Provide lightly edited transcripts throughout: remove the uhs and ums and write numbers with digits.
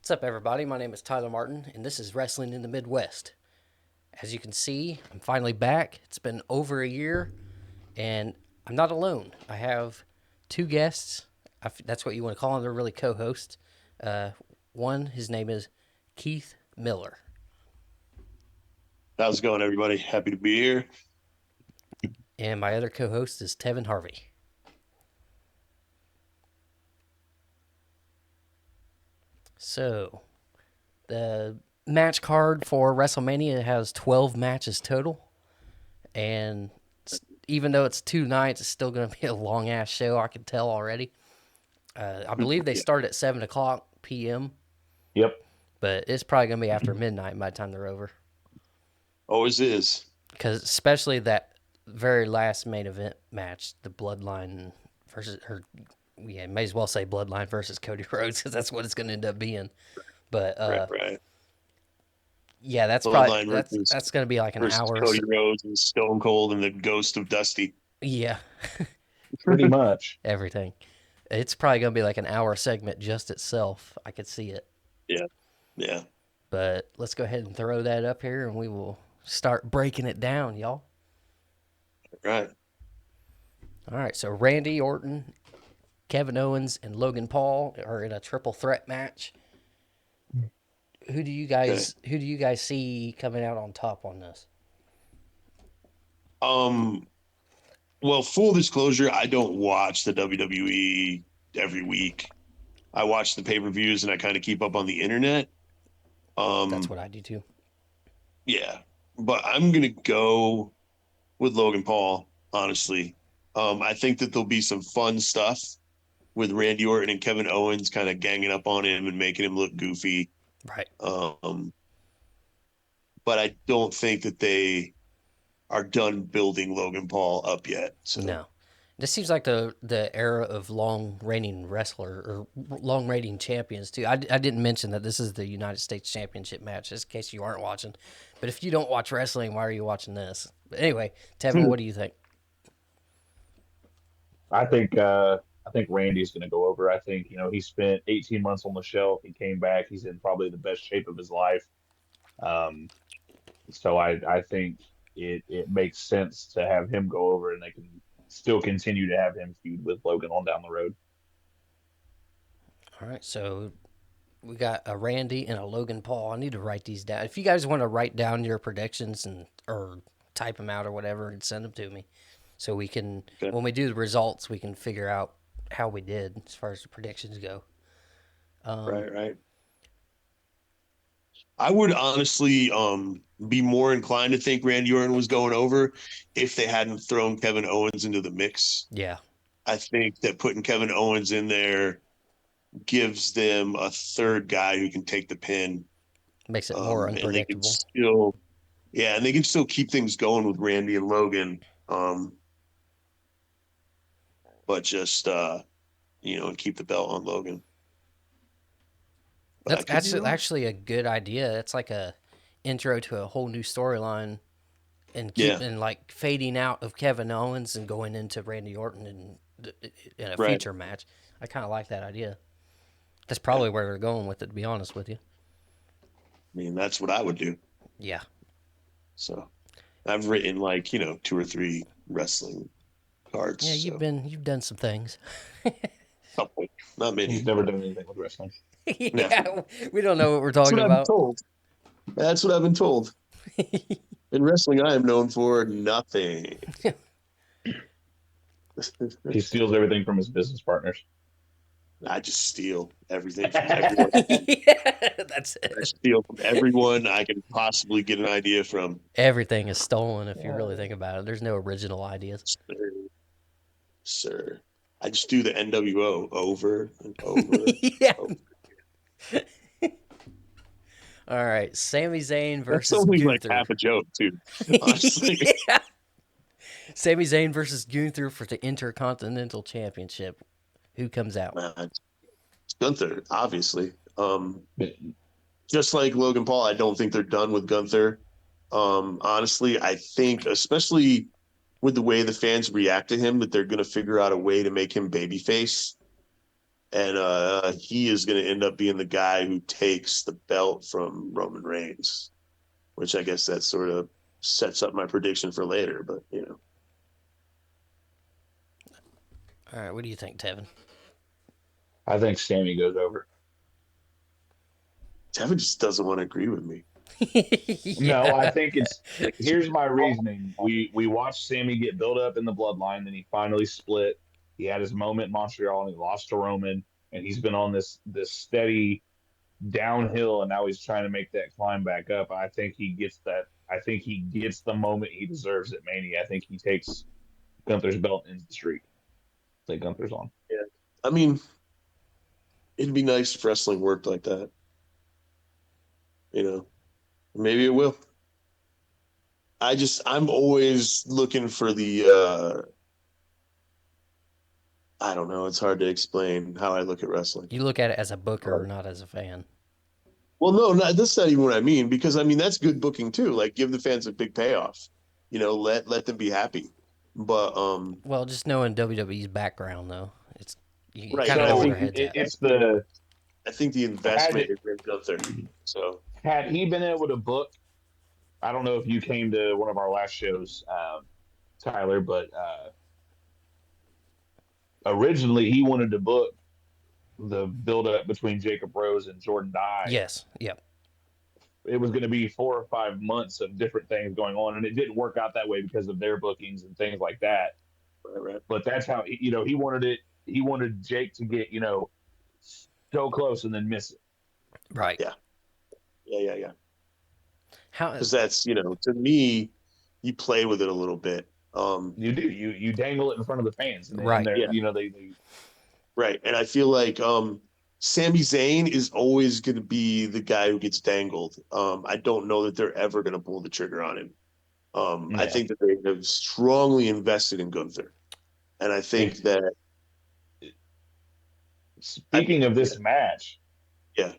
What's up, everybody? My name is Tyler Martin, and this is Wrestling in the Midwest. As you can see, I'm finally back. It's been over a year, and I'm not alone. I have two guests. That's what you want to call them. They're really co-hosts. One, his name is Keith Miller, How's it going, everybody? Happy to be here. and my other co-host is Tevin Harvey. So, the match card for WrestleMania has 12 matches total, and even though it's 2 nights, it's still going to be a long ass show. I can tell already. I believe they Yeah. start at 7 o'clock p.m., Yep. but it's probably going to be after midnight by the time they're over. Always is. Because especially that very last main event match, the Bloodline versus, or yeah, may as well say Bloodline versus Cody Rhodes because that's what it's going to end up being. But Right. yeah, that's probably Bloodline that's versus that's going to be like an versus hour. Cody Rhodes and Stone Cold and the Ghost of Dusty. Yeah, Pretty much. everything. It's probably going to be like an hour segment just itself. I could see it. Yeah. Yeah. But let's go ahead and throw that up here and we will start breaking it down, y'all. Right. All right, so Randy Orton, Kevin Owens, and Logan Paul are in a triple threat match. Who do you guys see coming out on top on this? Um. Well, full disclosure, I don't watch the WWE every week. I watch the pay-per-views and I kind of keep up on the internet. That's Um. what I do too. Yeah. But I'm gonna go with Logan Paul. Honestly, I think that there'll be some fun stuff with Randy Orton and Kevin Owens kind of ganging up on him and making him look goofy. Right. Um, but I don't think that they are done building Logan Paul up yet. So No. This seems like the era of long reigning wrestler or long reigning champions too. I didn't mention that this is the United States Championship match, just in case you aren't watching. But if you don't watch wrestling, why are you watching this? But anyway, Tevin, what do you think? I think Randy's going to go over. I think he spent 18 months on the shelf. He came back. He's in probably the best shape of his life. Um, so I think it makes sense to have him go over, and they can still continue to have him feud with Logan on down the road. All right, so we got a Randy and a Logan Paul. I need to write these down. If you guys want to write down your predictions and or type them out or whatever and send them to me, so we can okay. when we do the results, we can figure out how we did as far as the predictions go. Right. I would honestly be more inclined to think Randy Orton was going over if they hadn't thrown Kevin Owens into the mix. Yeah, I think that putting Kevin Owens in there gives them a third guy who can take the pin. makes it more And they can unpredictable. still Yeah, and they can still keep things going with Randy and Logan. But just and keep the belt on Logan. But I That's could be wrong. actually a good idea. It's like a intro to a whole new storyline and Yeah, keeping like fading out of Kevin Owens and going into Randy Orton in a right. future match. I kind of like that idea. That's Yeah. probably where they're going with it, to be honest with you. I mean, that's what I would do. Yeah. So I've written like, two or three wrestling cards. Yeah, So you've done some things. couple, not He's many. never done anything with wrestling. No. Yeah, we don't know what we're That's talking what I've been about. told. That's what I've been told. In wrestling, I am known for nothing. He steals everything from his business partners. I just steal everything from everyone. Yeah, that's I it. steal from everyone I can possibly get an idea from. Everything is stolen if you really Yeah. think about it. There's no original ideas. Sir, sir. I just do the NWO over and over. Yeah. Over. All right, Sami Zayn That's versus only like Gunther. half a joke, too. Honestly, Yeah. Sami Zayn versus Gunther for the Intercontinental Championship. Who comes out? it's Gunther, obviously. But Just like Logan Paul, I don't think they're done with Gunther. Honestly, I think, especially with the way the fans react to him, that they're going to figure out a way to make him babyface and he is going to end up being the guy who takes the belt from Roman Reigns, which I guess that sort of sets up my prediction for later. But All right, what do you think, Tevin? I think Sammy goes over. Tevin just doesn't want to agree with me. No, I Yeah. think it's Like, here's my reasoning. We watched Sammy get built up in the bloodline, then he finally split. He had his moment in Montreal and he lost to Roman, and he's been on this steady downhill, and now he's trying to make that climb back up. I think he gets that. I think he gets the moment he deserves at Mania. I think he takes Gunther's belt in the streak. I think Gunther's on. yeah. I mean, it'd be nice if wrestling worked like that. Maybe it will. I'm always looking for the I don't know, it's hard to explain how I look at wrestling. You look at it as a booker, not as a fan. Well, no, that's not even what I mean, because I mean that's good booking too. Like give the fans a big payoff. Let them be happy. But Well, just knowing WWE's background, though, it's you right, kind of I know where So their think head's at. it's the I think the had investment is ramped up there. So had he been able to book. I don't know if you came to one of our last shows, Tyler, but originally he wanted to book the build up between Jacob Rose and Jordan Dye. Yes. Yep. It was going to be 4 or 5 months of different things going on, and it didn't work out that way because of their bookings and things like that. right. But that's how he wanted it. He wanted Jake to get so close and then miss it. Right. Yeah. How? Because that's to me, you play with it a little bit. You do you dangle it in front of the fans, and Right. they're Yeah, they right. And I feel like Sami Zayn is always going to be the guy who gets dangled. I don't know that they're ever going to pull the trigger on him. I yeah. think that they have strongly invested in Gunther, and I think If, that I speaking of this match, yeah.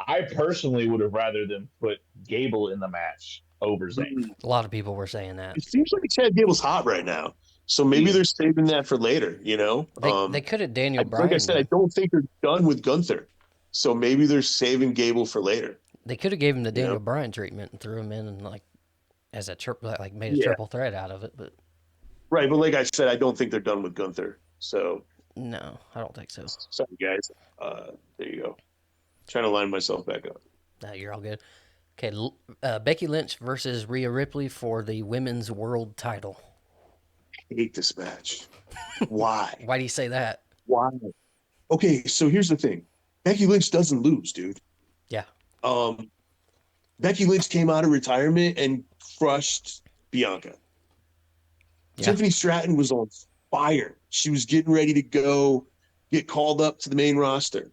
I personally would have rather them put Gable in the match over Zayn. A lot of people were saying that It seems like Chad Gable's hot right now, so He maybe they're is. saving that for later. they could have Daniel Like I Bryan said, I though. don't think they're done with Gunther, so maybe they're saving Gable for later. They could have gave him the You know? Daniel Bryan treatment and threw him in and like as a like made a Yeah, triple threat out of it. But right. But like I said, I don't think they're done with Gunther. So no, I don't think so. sorry, guys. There you go. Trying to line myself back up. No, you're all good. Okay, Becky Lynch versus Rhea Ripley for the women's world title. I hate this match. Why? Why do you say that? Why? Okay, so here's the thing. Becky Lynch doesn't lose, dude. Yeah. Becky Lynch came out of retirement and crushed Bianca. Yeah. Tiffany Stratton was on fire. She was getting ready to get called up to the main roster.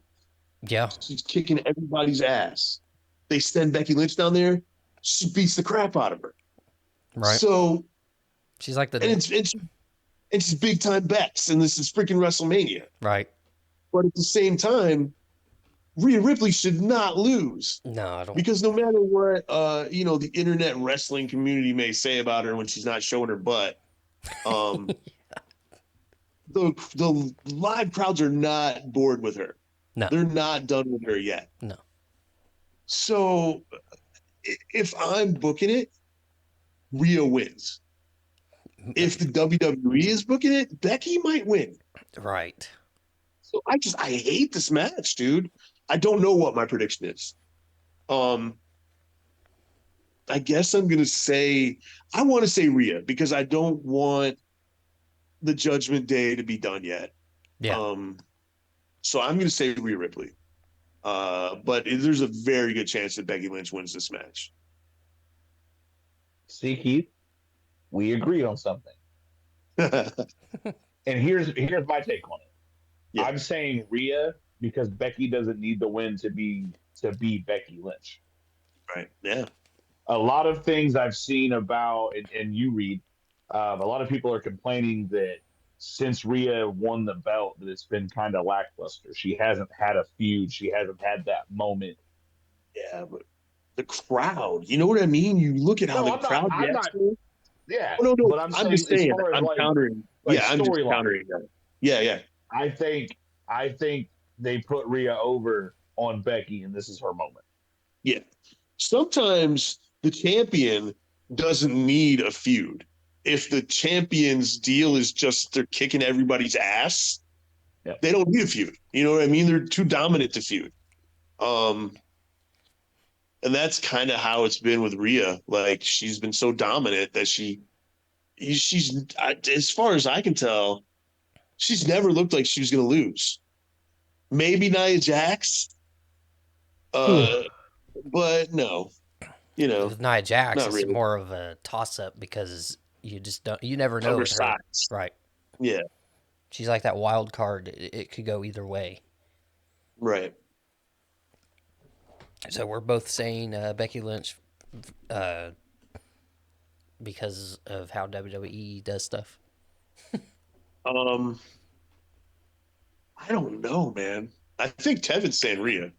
Yeah. She's kicking everybody's ass. They send Becky Lynch down there. She beats the crap out of her. Right. So, She's like and she's big time Bex, and this is freaking WrestleMania. right. But at the same time, Rhea Ripley should not lose. No, I don't. Because no matter what the internet wrestling community may say about her when she's not showing her butt, the live crowds are not bored with her. No. They're not done with her yet. No. So if I'm booking it, Rhea wins. If the WWE is booking it, Becky might win. Right. So I hate this match, dude. I don't know what my prediction is. I guess I'm gonna say I want to say Rhea because I don't want the Judgment Day to be done yet. Yeah. So I'm gonna say Rhea Ripley. But there's a very good chance that Becky Lynch wins this match. See, Keith, we agreed on something. And here's my take on it. Yeah. I'm saying Rhea because Becky doesn't need the win to be Becky Lynch. Right. Yeah. A lot of things I've seen about, and you read, a lot of people are complaining that since Rhea won the belt, that it's been kind of lackluster. She hasn't had a feud. She hasn't had that moment. Yeah, but the crowd, you know what I mean? You look at how the crowd reacts to it. Yeah, Oh, no. but I'm just saying. as far as I'm countering. like Yeah, I'm just storyline. countering that. Yeah. I think they put Rhea over on Becky, and this is her moment. Yeah. Sometimes the champion doesn't need a feud. If the champion's deal is just they're kicking everybody's ass, Yep. they don't need a feud. You know what I mean? They're too dominant to feud. And that's kind of how it's been with Rhea. Like she's been so dominant that she's as far as I can tell, she's never looked like she was going to lose. Maybe Nia Jax, but no, With Nia Jax, not it's really. more of a toss up because you never know with her. Undersized. Right. Yeah, She's like that wild card. It could go either way. right. So we're both saying Becky Lynch uh, because of how WWE does stuff. Um, I don't know, man. I think Tevin's saying Rhea.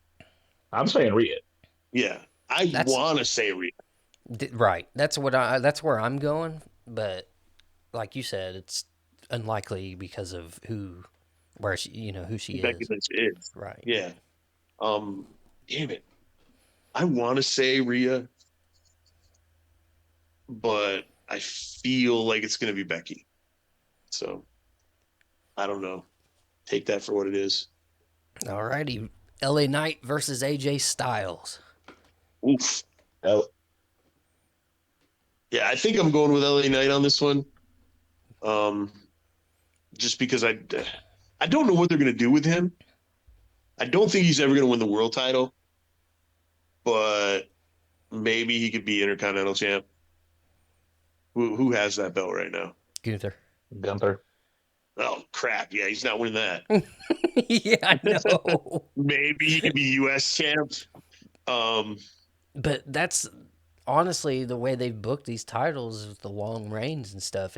I'm saying Rhea. Yeah, I That's want to say Rhea. right. That's where I'm going. But like you said, it's unlikely because of where who she Becky is. Lynch is. Right. Yeah. Um, damn it. I want to say Rhea, but I feel like it's going to be Becky. So I don't know. Take that for what it is. Alrighty. LA Knight versus AJ Styles. Oof. Oh, Yeah, I think I'm going with LA Knight on this one. Um, just because I don't know what they're going to do with him. I don't think he's ever going to win the world title, but maybe he could be Intercontinental champ. Who has that belt right now? Gunther. Gunther. Oh crap! Yeah, he's not winning that. Yeah, I know. Maybe he could be U.S. champ. But that's honestly the way they've booked these titles with the long reigns and stuff.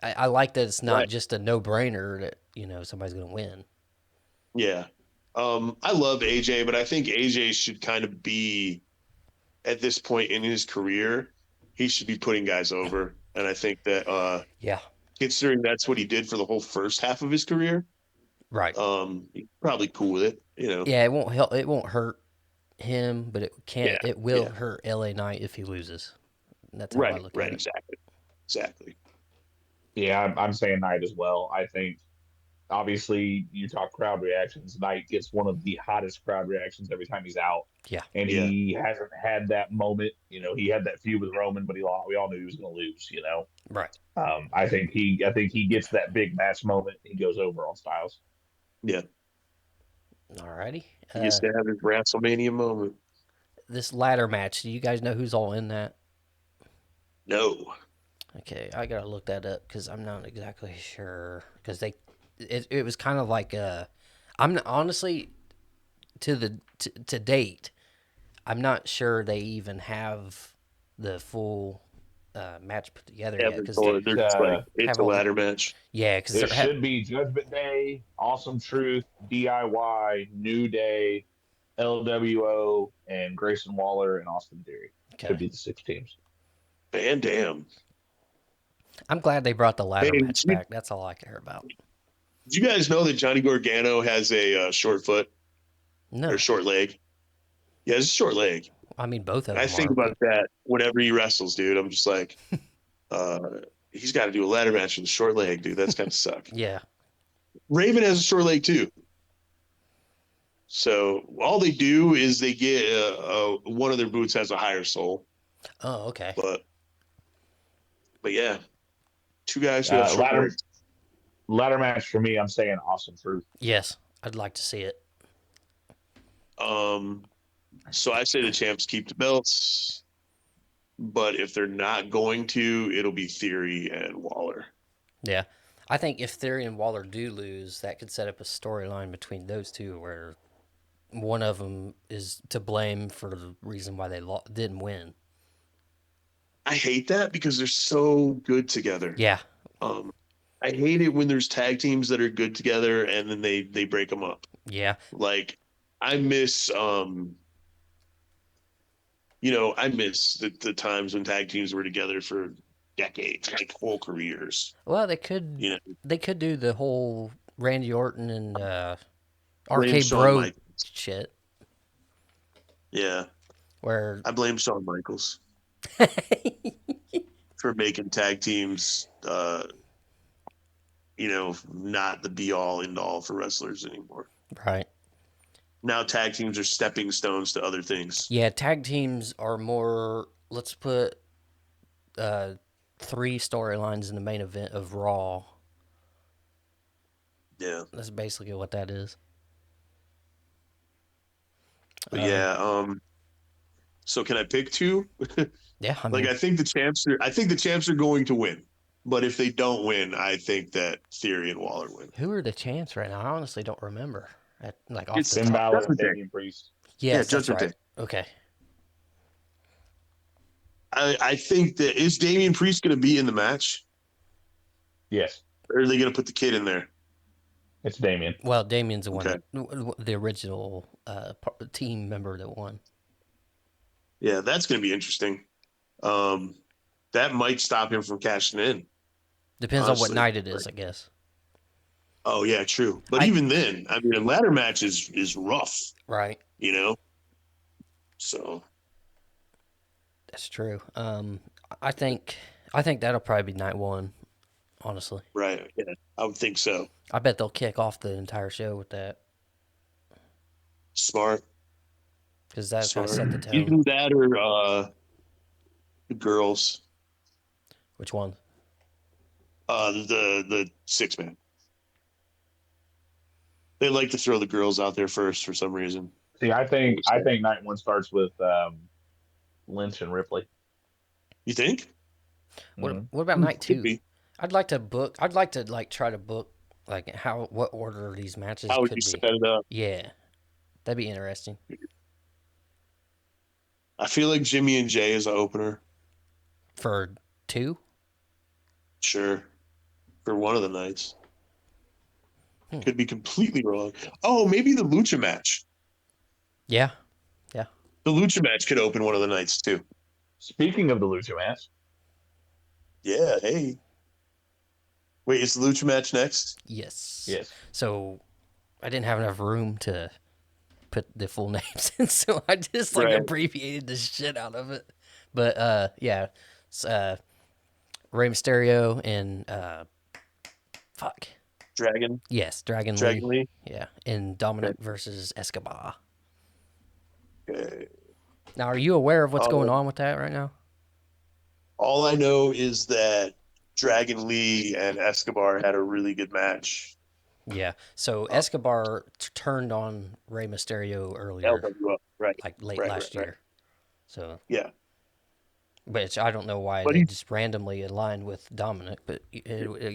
I like that it's not Right. just a no brainer that somebody's gonna win. Yeah. I love AJ, but I think AJ should kind of be at this point in his career, he should be putting guys over. And I think that Yeah, considering that's what he did for the whole first half of his career, right. he's probably cool with it, Yeah, it won't help. It won't hurt him, but it can. Yeah, It will yeah. hurt LA Knight if he loses. That's how I Right, look right, at it. exactly. Exactly. Yeah, I'm saying Knight as well. I think obviously you talk crowd reactions. Knight gets one of the hottest crowd reactions every time he's out, Yeah, and Yeah. he hasn't had that moment. He had that feud with Roman, but we all knew he was going to lose. right. I think he gets that big match moment. He goes over on Styles. Yeah. Alrighty. He gets to have his WrestleMania moment. This ladder match. Do you guys know who's all in that? No. Okay, I gotta look that up because I'm not exactly sure. Because it was kind of like I'm honestly to date, I'm not sure they even have the full match put together yet. Because They're just like, it's have a all ladder match. yeah, because It should be Judgment Day, Awesome Truth, DIY, New Day, LWO, and Grayson Waller and Austin Theory. okay. Should be the 6 teams. Van Dam. I'm glad they brought the ladder Hey, match back. That's all I care about. did you guys know that Johnny Gargano has a short foot No, or short leg? Yeah, it's a short leg. I mean both of I them think are. about But that whenever he wrestles, dude. I'm just like, uh, he's got to do a ladder match with a short leg, dude. That's kind of suck. yeah, Raven has a short leg too. So all they do is they get one of their boots has a higher sole, oh okay. but yeah, two guys who have short Ladder legs. ladder match for me, I'm saying Awesome Truth. Yes, I'd like to see it. So I say the champs keep the belts, but if they're not going to, it'll be Theory and Waller. Yeah, I think if Theory and Waller do lose, that could set up a storyline between those two where one of them is to blame for the reason why they didn't win. I hate that because they're so good together. Yeah, I hate it when there's tag teams that are good together and then they break them up. yeah, Like I miss I miss the times when tag teams were together for decades, like whole careers. well, You know, they could do the whole Randy Orton and Blame RK Shawn Bro Michaels. shit. Yeah, Where I blame Shawn Michaels for making tag teams, not the be all end all for wrestlers anymore. right. Now tag teams are stepping stones to other things. Yeah, tag teams are more. Let's put 3 storylines in the main event of Raw. Yeah, That's basically what that is. but yeah. So can I pick two? Yeah, I Like mean, I think the champs are going to win, but if they don't win, I think that Theory and Waller win. who are the champs right now? I honestly don't remember. Off the It's Finn top. Balor and Judgment Day. Damian Priest. Yeah, Yes, that's Judgment right. Day. Okay. I think that is Damian Priest going to be in the match, Yes, or are they going to put the kid in there? it's Damian. Well, Damien's the one Okay. that the original team member that won. Yeah, that's going to be interesting. Um, that might stop him from cashing in. Depends on what Honestly. night it is, I guess. Oh yeah, true. But I even then, I mean, a ladder match is rough, right. you know. So That's true. I think that'll probably be night 1. Honestly, right, yeah, I would think so. I bet they'll kick off the entire show with that Smart, because that'll kind of smart. set the tone. Either that or the girls, Which one? the 6-man. They like to throw the girls out there first for some reason. See, I think night one starts with Lynch and Ripley. You think? What about night Could 2? be. I'd like to book. I'd like to try to book what order these matches How would could you be. set it up? Yeah, that'd be interesting. I feel like Jimmy and Jay is an opener. For 2? Sure. For one of the nights. Hmm. Could be completely wrong. Oh, maybe the Lucha match. Yeah. The Lucha match could open one of the nights too. Speaking of the Lucha match, Yeah, hey. Wait, is the Lucha match next? Yes. yes, So I didn't have enough room to put the full names in, so I just Right. abbreviated the shit out of it. But yeah, it's, Rey Mysterio and fuck. Dragon Yes, Dragon Lee. Yeah, and Dominic versus Escobar. Okay. Now, are you aware of what's Oh. going on with that right now? All I know is that Dragon Lee and Escobar had a really good match. Yeah. So Escobar turned on Rey Mysterio earlier, LWO, right? late Right, last right. year. So, Yeah, which I don't know why But they he- just randomly aligned with Dominic, but you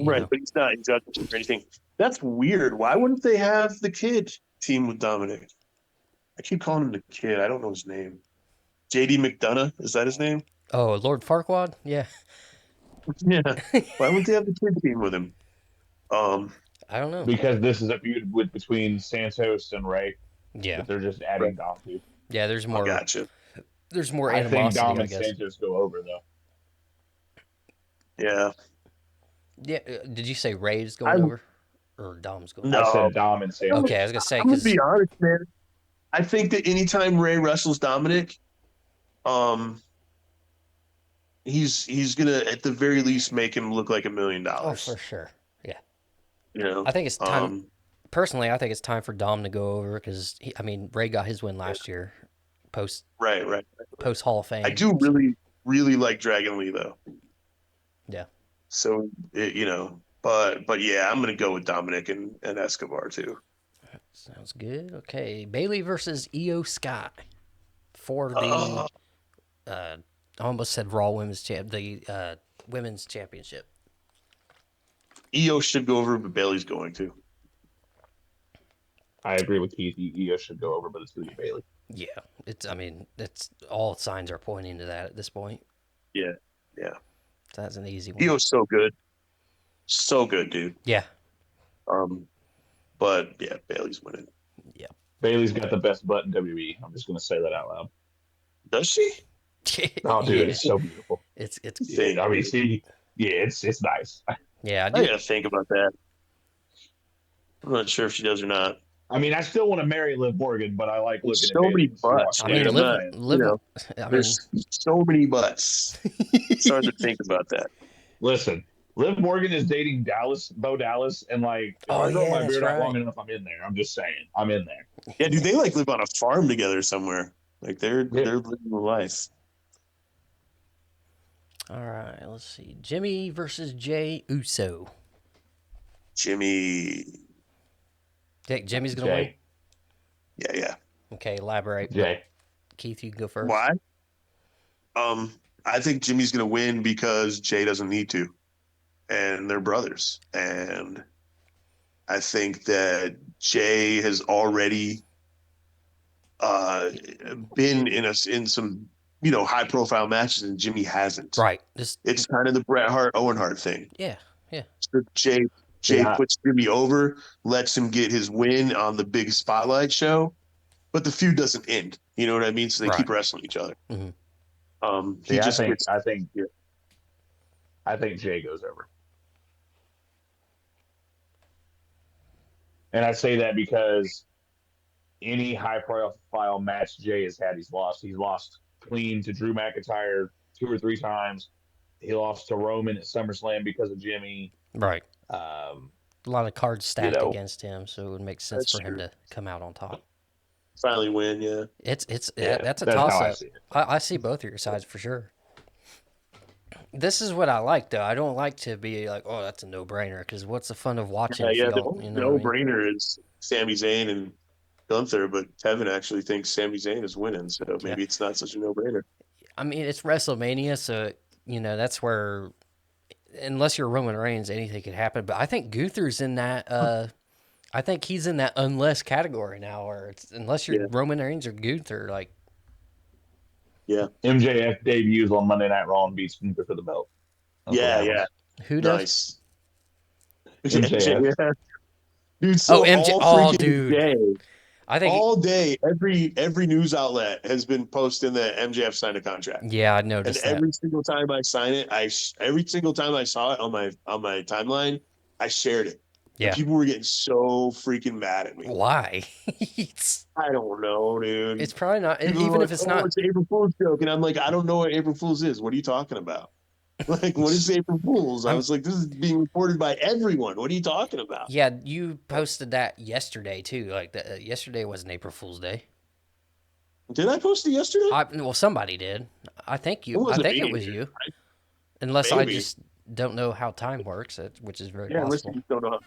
right. know. But he's not in judgment or anything. That's weird. Why wouldn't they have the kid team with Dominic? I keep calling him the kid. I don't know his name. JD McDonough, is that his name? Oh, Lord Farquaad? Yeah. Yeah. Why wouldn't they have the kid team with him? I don't know. because this is a feud between Santos and Ray Yeah. that they're just adding Dom to. Yeah, there's I more gotcha. there's more I think animosity, Dom I and guess. Santos go over though. Yeah. Yeah, did you say Ray's going over or Dom's going No. over? I said Dom and Santos. Okay, I was going to say I'm gonna cuz be honest, man. I think that anytime Ray wrestles Dominic, he's gonna at the very least make him look like $1 million. oh, for sure. Yeah. You know, I think it's time personally, I think it's time for Dom to go over cuz Ray got his win last year post right. Hall of Fame. I do really like Dragon Lee though. Yeah. So but yeah, I'm gonna go with Dominic and Escobar too. Sounds good. Okay, Bailey versus Io Sky for the I almost said Raw Women's Women's Championship. Io should go over, but Bailey's going to. I agree with Keith. Io should go over, but it's going to be Bailey. Yeah, it's all signs are pointing to that at this point. Yeah. So that's an easy one. Io's so good, dude. Yeah. But yeah, Bailey's winning. Yeah. Bailey's got the best butt in WWE. I'm just going to say that out loud. Does she? Oh, dude, Yeah. it's so beautiful. It's Yeah, I mean, see, yeah, it's nice. yeah. I gotta think about that. I'm not sure if she does or not. I mean, I still want to marry Liv Morgan, but I like There's looking at so Bailey many when she butts, walks I away mean, dude. from I'm the live, not, fans. live. I mean, there's so many butts. It's hard to think about that. Listen, Liv Morgan is dating Bo Dallas, and like, if oh I grow yeah, my that's beard out long right. enough, I'm in there. I'm just saying, I'm in there. Yeah, dude, they like live on a farm together somewhere. Like Yeah, they're living the life. All right, let's see. Jimmy versus Jay Uso. Jimmy. Think Jimmy's gonna win? Jay, Yeah. Okay, elaborate. But Jay. Keith, you can go first. Why? I think Jimmy's gonna win because Jay doesn't need to, and they're brothers. And I think that Jay has already uh been in some high profile matches, and Jimmy hasn't. Right. Just It's kind of the Bret Hart Owen Hart thing. yeah, yeah. So Jay Yeah, puts Jimmy over, lets him get his win on the big spotlight show, but the feud doesn't end. You know what I mean? So they Right. keep wrestling each other. Hmm. He see, I just think, gets I think, I think Jay goes over, and I say that because any high profile match Jay has had, he's lost. He's lost clean to Drew McIntyre 2 or 3 times. He lost to Roman at SummerSlam because of Jimmy. Right. Um, A lot of cards you stacked know, against him, so it would make sense that's for him true. to come out on top. Finally win, yeah. yeah, That's a that's how toss I up. see it. I see both of your sides for sure. This is what I like though. I don't like to be like, oh, that's a no brainer. Because what's the fun of watching if Yeah. The y'all, only you know what I no mean? brainer is Sami Zayn and Gunther, but Kevin actually thinks Sami Zayn is winning, so Yeah. maybe it's not such a no brainer. I mean, it's WrestleMania, so that's where, unless you're Roman Reigns, anything could happen. But I think Gunther's in that. I think he's in that unless category now, where it's unless you're Yeah, Roman Reigns or Gunther, like yeah, MJF debuts on Monday Night Raw and beats Gunther for the belt. That's what yeah. happens. who does? Nice. MJF. Yeah. Dude, Oh, so MJ. all Oh, freaking dude. day, I think. all day, every news outlet has been posting that MJF signed a contract. Yeah, I And noticed that. every single time I sign it, every single time I saw it on my timeline, I shared it. And Yeah. people were getting so freaking mad at me. Why? I don't know, It's dude. probably not. People Even were if like, it's "Oh, not. it's an April Fool's joke," and I'm like, "I don't know what April Fool's is. What are you talking about? Like, what is April Fool's?" I I'm. was like, "This is being reported by everyone. What are you talking about?" Yeah, you posted that yesterday too. Like yesterday wasn't April Fool's Day. Did I post it yesterday? Well, somebody did. I think It you. I wasn't think it me. was you. Unless I Maybe. just don't know how time works, which is very Yeah, unless possible. you don't know.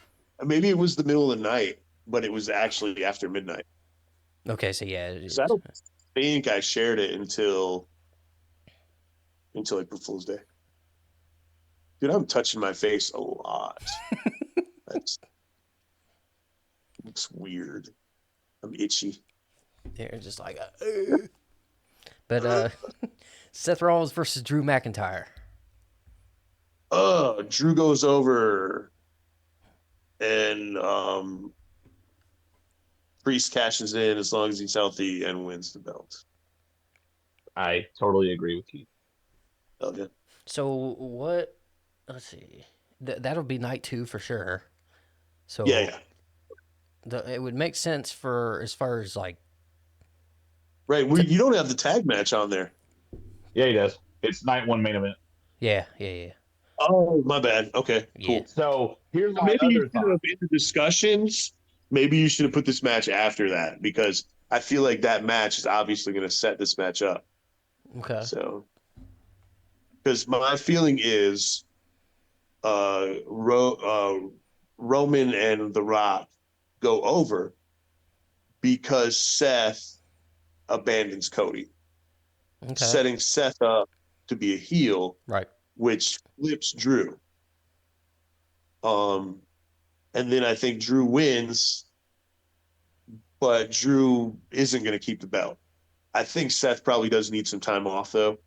Maybe it was the middle of the night, but it was actually after midnight. Okay, so yeah, Because I don't think I shared it until April Fool's Day. Dude, I'm touching my face a lot. That's looks weird. I'm itchy. they're just like. But Seth Rollins versus Drew McIntyre. Drew goes over and Priest cashes in as long as he's healthy and wins the belt. I totally agree with Keith. Oh yeah. So what? Let's see. That'll be night 2 for sure. So Yeah. it would make sense for as far as like. Right. You don't have the tag match on there. Yeah, he does. It's night 1 main event. Yeah. Oh, my bad. Okay, Yeah. cool. So here's my Maybe you other should have thought. in the discussions. Maybe you should have put this match after that because I feel like that match is obviously going to set this match up. Okay. So, because my feeling is, Roman and The Rock go over because Seth abandons Cody, Okay. setting Seth up to be a heel, Right. which flips Drew. And then I think Drew wins, but Drew isn't going to keep the belt. I think Seth probably does need some time off though.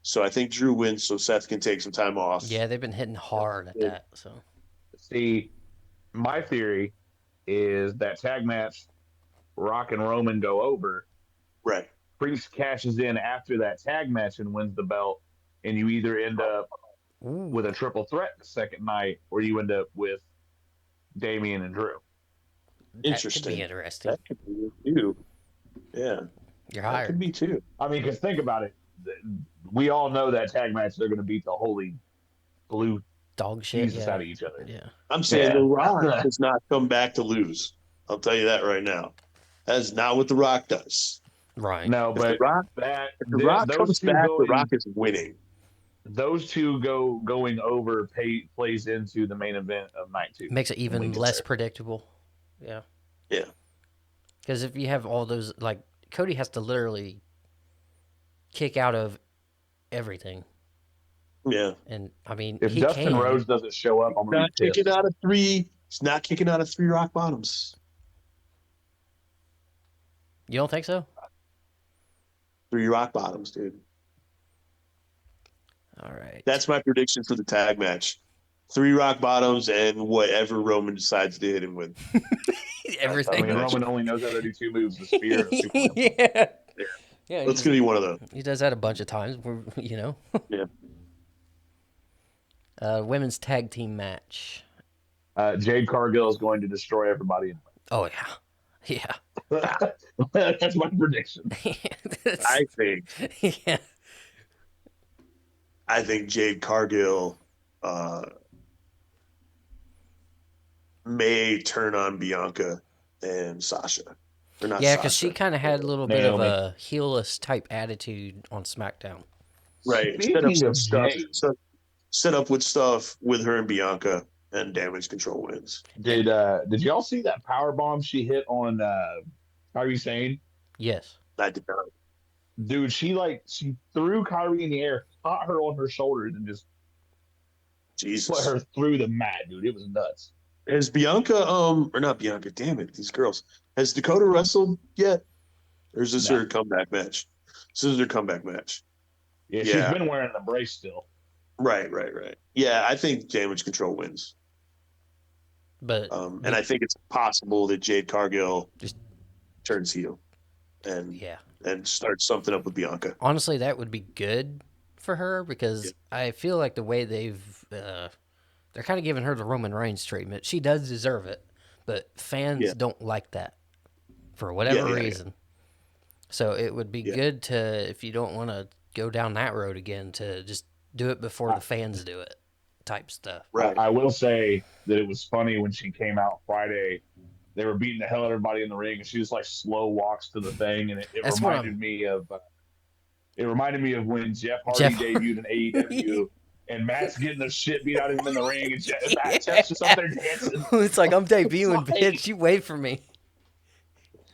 So I think Drew wins so Seth can take some time off. Yeah, they've been hitting hard at that. So. See, my theory is that tag match, Rock and Roman go over. Right. Priest cashes in after that tag match and wins the belt, and you either end up Ooh. with a triple threat the second night, or you end up with Damian and Drew. That could be Interesting. interesting. That could be it too. Yeah, You're that could hired. be too. I mean, because think about it. We all know that tag match, they're going to beat the holy blue Dog shit. Jesus Yeah. out of each other. Yeah. I'm saying The Yeah. Rock does not come back to lose. I'll tell you that right now. That is not what The Rock does. Right. No, If The but Rock that if The Rock those comes two back, The going Rock is winning. those two going over plays into the main event of night two Makes it when we even get less there. predictable. Yeah. Yeah. Because if you have all those, like, Cody has to literally kick out of everything. Yeah. And, I mean, If he Dustin can. Rhodes doesn't show up, I'm gonna be Not kicking pissed. out of three. He's not kicking out of three rock bottoms. You don't think so? Three rock bottoms, dude. All right. That's my prediction for the tag match. Three rock bottoms and whatever Roman decides to hit him with. I Everything. mean, Roman only knows how to do two moves: the spear and the Superman. Yeah. Yeah. It's gonna be one of those. He does that a bunch of times, you know. Yeah. Women's tag team match. Jade Cargill is going to destroy everybody. Oh, yeah. Yeah. That's my prediction. I think Yeah. Jade Cargill may turn on Bianca and Sasha. Or not Yeah, because she Sasha. kind of had a little bit of Naomi. a heelless type attitude on SmackDown. Right. Speaking of Jade, Set up with stuff with her and Bianca, and Damage Control wins. did y'all see that power bomb she hit on Kyrie Sane? Yes. I did not. Dude, she threw Kyrie in the air, caught her on her shoulders, and just put Jesus. her through the mat, dude. It was nuts. Has Bianca, or not Bianca, damn it, these girls. Has Dakota wrestled yet? Or is this No. her comeback match? This is her comeback match. Yeah, she's Yeah. been wearing the brace still. Right. Yeah, I think Damage Control wins. But And I think it's possible that Jade Cargill Just- turns heel and yeah, starts something up with Bianca. honestly, that would be good for her because I feel like the way they're kind of giving her the Roman Reigns treatment. She does deserve it, but fans don't like that for whatever reason. So it would be good to, if you don't want to go down that road again, to just do it before the fans do it, type stuff. Right. I will say that it was funny when she came out Friday. They were beating the hell out of everybody in the ring, and she just like slow walks to the thing, and it reminded me of when Jeff Hardy debuted in AEW, and Matt's getting the shit beat out of him in the ring, and Jeff's just up there dancing. It's like, I'm debuting, bitch. You wait for me.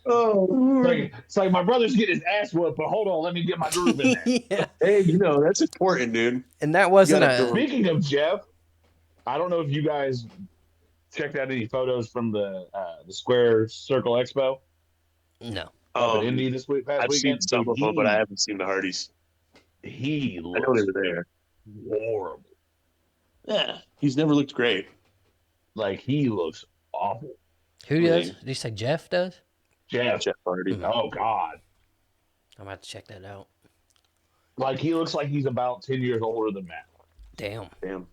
Oh, It's like my brother's getting his ass whooped, but hold on, let me get my groove in there. Yeah. hey, that's important, dude. And that wasn't a. Speaking of Jeff, I don't know if you guys checked out any photos from the Square Circle Expo No. up in Indy this week. I've seen some of them, but I haven't seen the Hardys. He I know they were there. horrible. Yeah, he's never looked great. Like, he looks awful. Who does? Did you say Jeff does? Jeff Hardy. Oh God. I'm about to check that out. Like, he looks like he's about 10 years older than Matt. Damn. And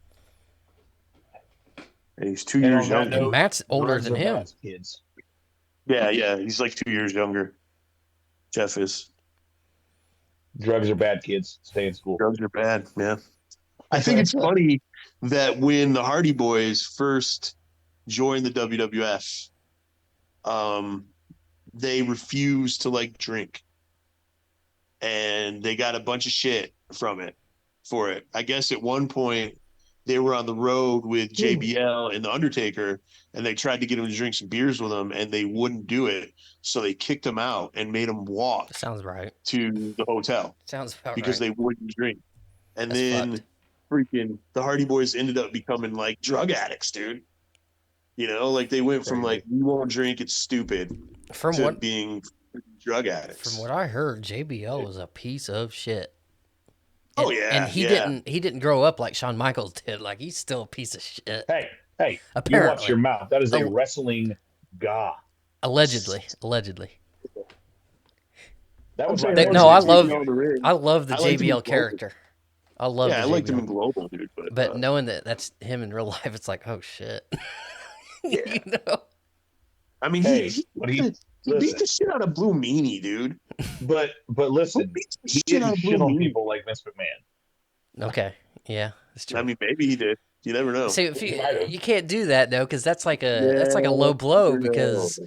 he's 2 years younger. And Matt's older than him. Matt's kids. Yeah. He's like 2 years younger. Jeff is. Drugs are bad, kids. Stay in school. Drugs are bad, man. I think it's funny that when the Hardy Boys first joined the WWF, they refused to like drink, and they got a bunch of shit for it. I guess at one point they were on the road with JBL and the Undertaker, and they tried to get him to drink some beers with them, and they wouldn't do it. So they kicked him out and made him walk. That sounds right. To the hotel. Sounds about because right. they wouldn't drink. And That's then fucked. freaking the Hardy Boys ended up becoming like drug addicts, dude. Like they went from like, we won't drink, it's stupid, to being drug addicts. From what I heard, JBL was a piece of shit. Oh yeah, and he didn't grow up like Shawn Michaels did. Like, he's still a piece of shit. Hey, apparently. You watch your mouth. That is a wrestling god. Allegedly. That was I love the JBL character. I love. I liked him in Global, dude. But knowing that that's him in real life, it's like, oh shit. You know. I mean, Hey, when he beat listen, the shit out of Blue Meanie, dude. but Who listen, beats the he shit didn't out of Blue shit on Meanie? people like Vince McMahon. Okay, yeah, that's I true. mean, maybe he did. You never know. See, if He might have. you can't do that though, because that's like a Yeah, low blow no. because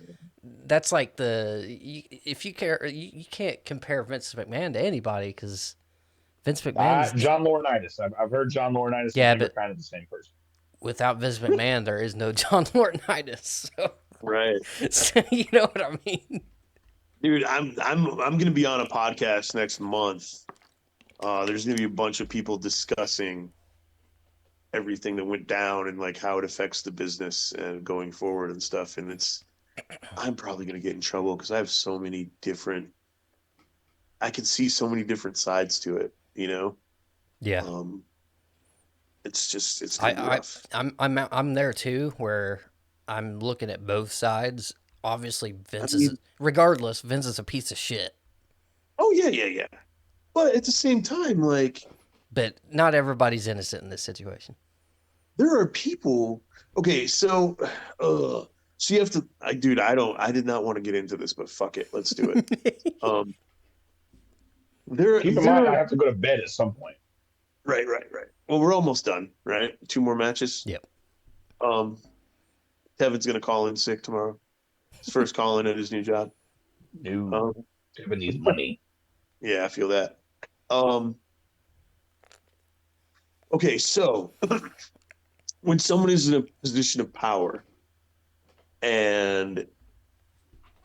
that's like if you care you can't compare Vince McMahon to anybody because Vince McMahon's John Laurinaitis. I've heard John Laurinaitis and yeah, him are but kind of the same person. without Vince McMahon there is no John Laurinaitis. So, Right. so you know what I mean? Dude, I'm gonna be on a podcast next month. There's gonna be a bunch of people discussing everything that went down and like how it affects the business and going forward and stuff. And I'm probably gonna get in trouble because I have so many different. I can see so many different sides to it. You know, Yeah, um, it's I gonna be I rough. I'm there too where I'm looking at both sides. Obviously, I Vince is mean, regardless. Vince is a piece of shit, oh yeah, yeah, yeah. But at the same time, like but not everybody's innocent in this situation. there are people. Okay, so you have to. Dude, I did not want to get into this, but fuck it, let's do it. Um, Keep in mind, there. I have to go to bed at some point. Right, right, right. Well, we're almost done, right? Two more matches. Yep. Um, Kevin's gonna call in sick tomorrow. His first call in at his new job. No, Um, Kevin needs money. yeah, I feel that. Um, okay, so when someone is in a position of power and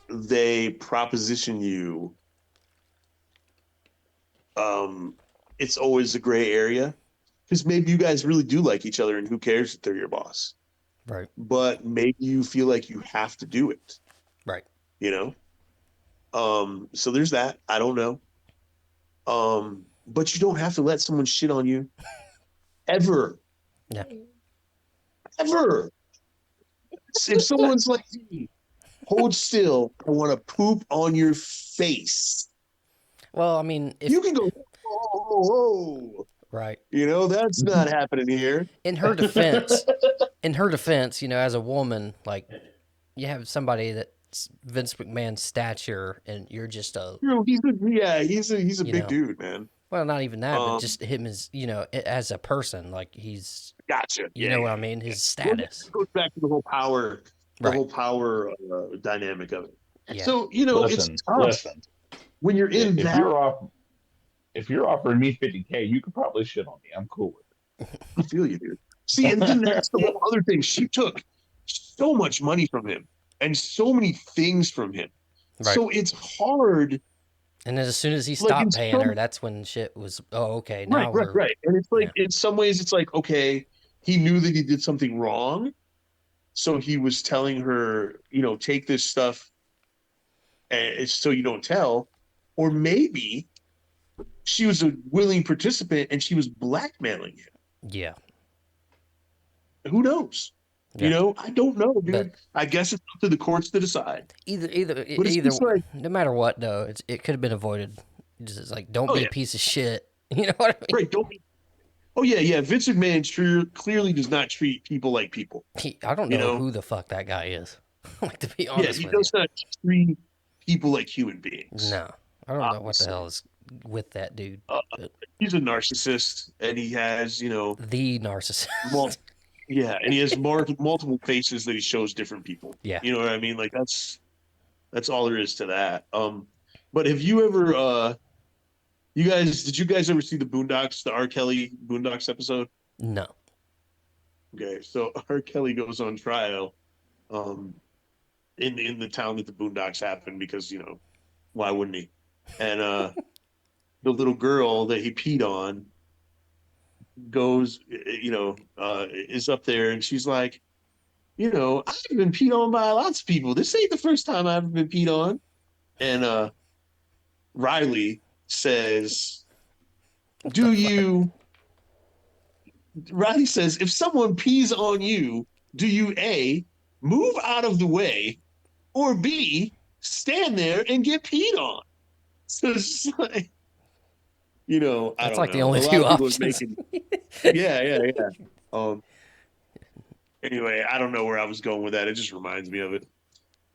they proposition you, um, it's always a gray area because maybe you guys really do like each other, and who cares if they're your boss? Right. But maybe you feel like you have to do it. Right. You know. So there's that. I don't know. But you don't have to let someone shit on you ever, Yeah. ever. If someone's like, hold still, I want to poop on your face. Well, I mean, if You can go, oh, right. you know, that's not happening here. In her defense, you know, as a woman, like you have somebody that's Vince McMahon's stature, and you're just a, You know, he's a you big know, dude, man. well, not even that, but Um, just him as, you know, as a person, like gotcha. you Yeah, know what yeah, I mean, yeah. his Well, status. it goes back to the Right. whole power dynamic of it. Yeah. So, you know, it's Listen, tough listen. when you're in If that. you're offering me 50K, you could probably shit on me. I'm cool with I feel you, dude. See, and then that's the whole other thing. She took so much money from him and so many things from him. Right. So it's hard, And then as soon as he like in stopped paying her, some that's when shit was, oh, okay, right, now right, we're, right. And it's like yeah. in some ways it's like, okay, he knew that he did something wrong. So he was telling her, you know, take this stuff and so you don't tell. Or maybe she was a willing participant and she was blackmailing him. Yeah. Who knows? You Yeah. know, I don't know, But dude. I guess it's up to the courts to decide. But it's either, just like, no matter what, though, it could have been avoided. Just like, don't oh be a yeah, piece of shit. You know what I mean? right. Don't be. Oh yeah, yeah. Vince McMahon clearly does not treat people like people. I don't You know know, who the fuck that guy is. Like, to be yeah, honest he with you. does not treat people like human beings. No, I don't know what the hell Obviously, is with that dude. uh, But he's a narcissist, and he has, you know, the narcissist. mul- yeah, and he has multiple faces that he shows different people. Yeah. You know what I mean? Like that's all there is to that. But have you ever, did you guys ever see the Boondocks, the R. Kelly Boondocks episode? No. Okay, so R. Kelly goes on trial, um, in the town that the Boondocks happened because you know why wouldn't he? And the little girl that he peed on goes, you know, is up there and she's like, you know, I've been peed on by lots of people. This ain't the first time I've been peed on. And Riley says, What the "Do fuck? you?" Riley says, "If someone pees on you, do you A, move out of the way, or B, stand there and get peed on?" So it's just like, you know, I That's don't like the know. only A lot two of people are options. making, yeah, yeah, yeah. Um. Anyway, I don't know where I was going with that. It just reminds me of it.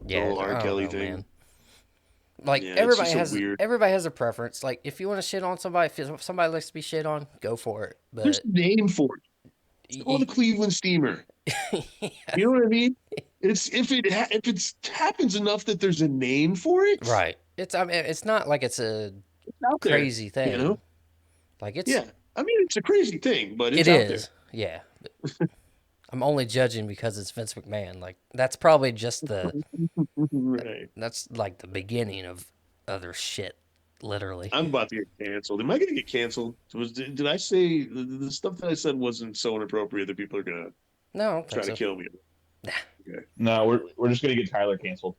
The Yeah, whole R. I don't Kelly know, thing. man. Like Yeah, it's just a weird. everybody has a preference. Like if you want to shit on somebody, if somebody likes to be shit on, go for it. There's But a name for it. It's called the y- Cleveland Steamer. y- You know what I mean? It's if it happens enough that there's a name for it, right. I mean, it's not like it's a it's out there. crazy You know? thing. Like Yeah. I mean, it's a crazy thing, but it it's out there. is. Yeah. I'm only judging because it's Vince McMahon. Like that's probably just Right. that's like the beginning of other shit, literally. I'm about to get canceled. Am I going to get canceled? Did I say the stuff that I said wasn't so inappropriate that people are going to No, I don't think try to so. kill me? Nah. Okay. No, we're just gonna get Tyler canceled.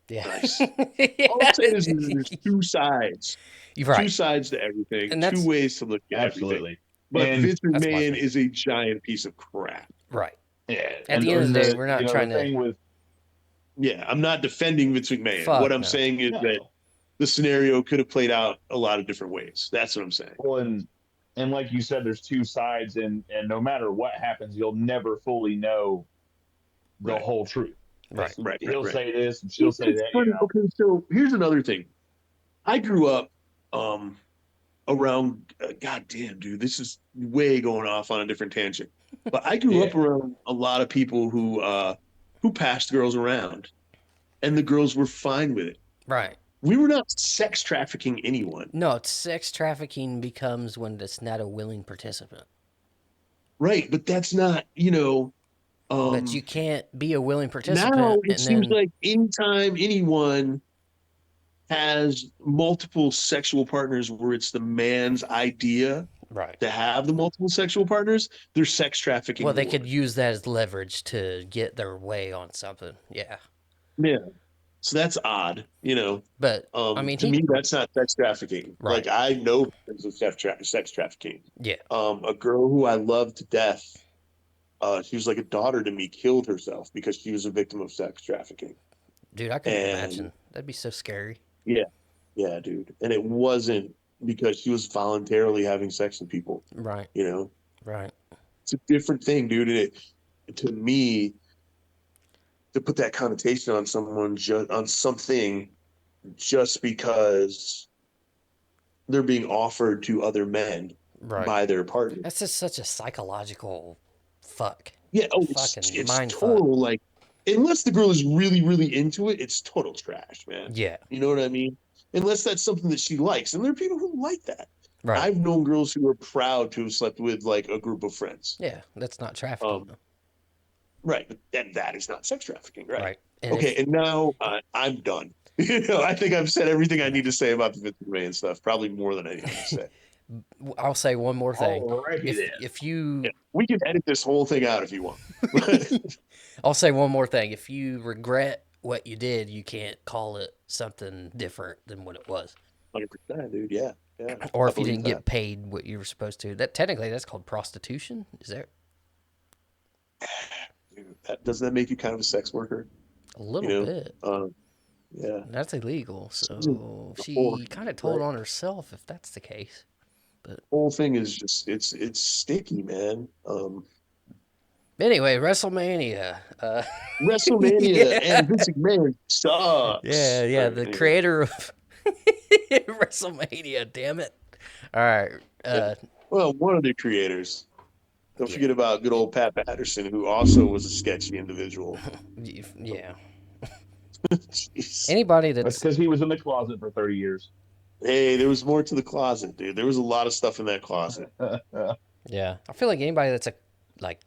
Yeah. Nice. All I'm Yeah. saying is there's two sides. You're Two right. sides to everything, And two that's ways to look at everything. Absolutely. But And Vince that's my McMahon thing. is a giant piece of crap. Right. yeah, At the end of the day, the we're not trying the to thing with Yeah, I'm not defending Vince McMahon. What fuck I'm no. saying is that no. the scenario could have played out a lot of different ways. That's what I'm saying. Well, and like you said, there's two sides, and no matter what happens, you'll never fully know the Right, whole truth. Right. He'll right. say this and she'll say It's that. funny. Okay, so here's another thing. I grew up um around god damn dude, this is way going off on a different tangent. But I grew up Yeah, around a lot of people who passed girls around and the girls were fine with it. Right. We were not sex trafficking anyone. No, it's sex trafficking becomes when it's not a willing participant. Right, but that's not, But you um can't be a willing now participant it and seems then like anytime anyone has multiple sexual partners where it's the man's idea right. to have the multiple sexual partners, they're sex Well, trafficking the they could woman. use that as leverage to get their way on something. Yeah. Yeah. So that's odd, But I mean, To me, that's not sex trafficking. Like right. I know victims of sex trafficking. Yeah. A girl who I love to death, she was like a daughter to me, killed herself because she was a victim of sex trafficking. Dude, I couldn't And imagine. That'd be so scary. yeah, yeah, dude. And it wasn't because she was voluntarily having sex with people. Right. You know, Right. it's a different thing, dude. And to me, to put that connotation on someone just on something just because they're being offered to other men Right. by their partner. That's just such a psychological fuck. Yeah, oh, Fucking it's mind fuck. total like unless the girl is really really into it, it's total trash, man. Yeah. You know what I mean? Unless that's something that she likes, and there are people who like that. Right. I've known girls who are proud to have slept with like a group of friends. Yeah. That's not trafficking. Um, right, but then that is not sex trafficking, right? Right. And Okay, if and now I'm done. I think I've said everything I need to say about the Vince McMahon stuff. Probably more than I need to say. I'll say one more thing. alrighty then. If you Yeah, we can edit this whole thing out if you want. I'll say one more thing. If you regret what you did, you can't call it something different than what it was. 100%, dude. Yeah, yeah. Or I if you believe didn't that. get paid what you were supposed to. That technically that's called prostitution. Is there Dude, doesn't that make you kind of a sex worker? a You little know, bit? yeah. That's illegal. Isn't So before, she kind of told right? on herself if that's the case. But Whole thing is just it's sticky, man. anyway, WrestleMania. WrestleMania Yeah. and Vince McMahon Yeah, sucks. All yeah, right, the anyway. creator of WrestleMania, damn it. All right. Yeah. Well, one of the creators. Don't Yeah. forget about good old Pat Patterson, who also was a sketchy individual. Yeah. Jeez. Anybody That's that's because he was in the closet for 30 years. Hey, there was more to the closet, dude. There was a lot of stuff in that closet. yeah, I feel like anybody that's a like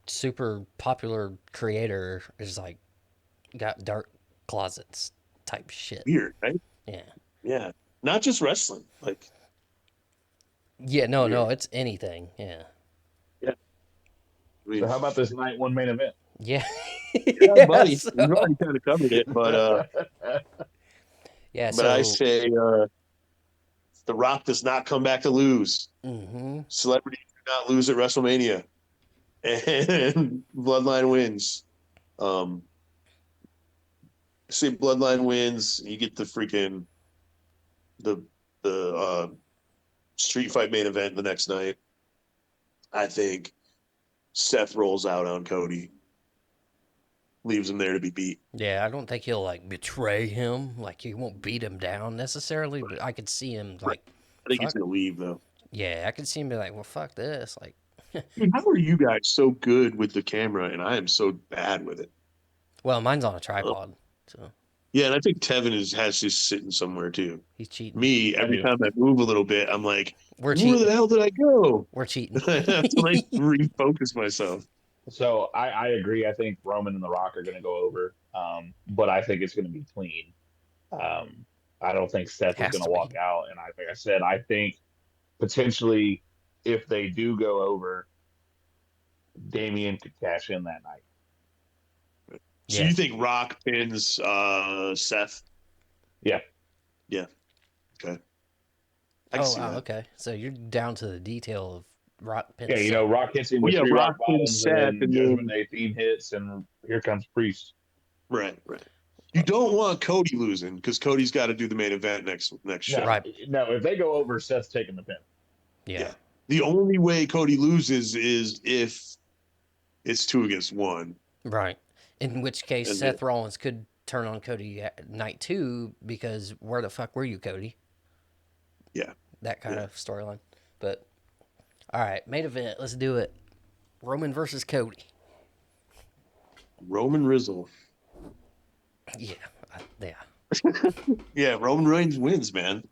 super popular creator is like got dark closets type shit. Weird, right? Yeah. Yeah. Not just wrestling. Like, Yeah, no, weird. it's anything. Yeah. Yeah. I So mean, how about this night one main event? Yeah. yeah, yeah, buddy. We've already kind of covered it, yeah, but I so say The Rock does not come back to lose. mhm. Celebrities do not lose at WrestleMania. And Bloodline wins. I say Bloodline wins. You get the freaking the street fight main event the next night. I think Seth rolls out on Cody. leaves him there to be beat. Yeah, I don't think he'll like betray him. Like he won't beat him down necessarily, but I could see him Right. like, I think he's fuck. gonna leave though. Yeah, I could see him be like, well, fuck this. Like, Dude, how are you guys so good with the camera and I am so bad with it? well, mine's on a Uh, tripod, so yeah, and I think Tevin has his sitting somewhere too. he's cheating. Me, I every do. time I move a little bit, I'm like, We're where the cheating. hell did I go? We're cheating. I have to like refocus myself. So I agree. I think Roman and The Rock are going to go over, but I think it's going to be clean. Um, I don't think Seth is Has going to to walk be. out. And like I said, I think potentially if they do go over, Damian could cash in that night. So Yeah. you think Rock pins Seth? Yeah. Yeah. Okay. I can Oh see wow. that. Okay. So you're down to the detail of Rock Yeah, pin set. Rock hits him Well, with yeah, three Rock rock pins bottoms, and Seth, then and Judgment then Day theme hits, and here comes Priest. right. You don't want Cody losing because Cody's got to do the main event next No, show. Right. no, if they go over, Seth's taking the pin. Yeah. Yeah. The only way Cody loses is if it's 2 against 1. Right. In which case, And then, Seth Rollins could turn on Cody at night 2 because where the fuck were you, Cody? yeah. That kind Yeah. of storyline. But all right, main event. Let's do it. Roman versus Cody. Roman Rizzle. Yeah. Yeah. Yeah, Roman Reigns wins, man.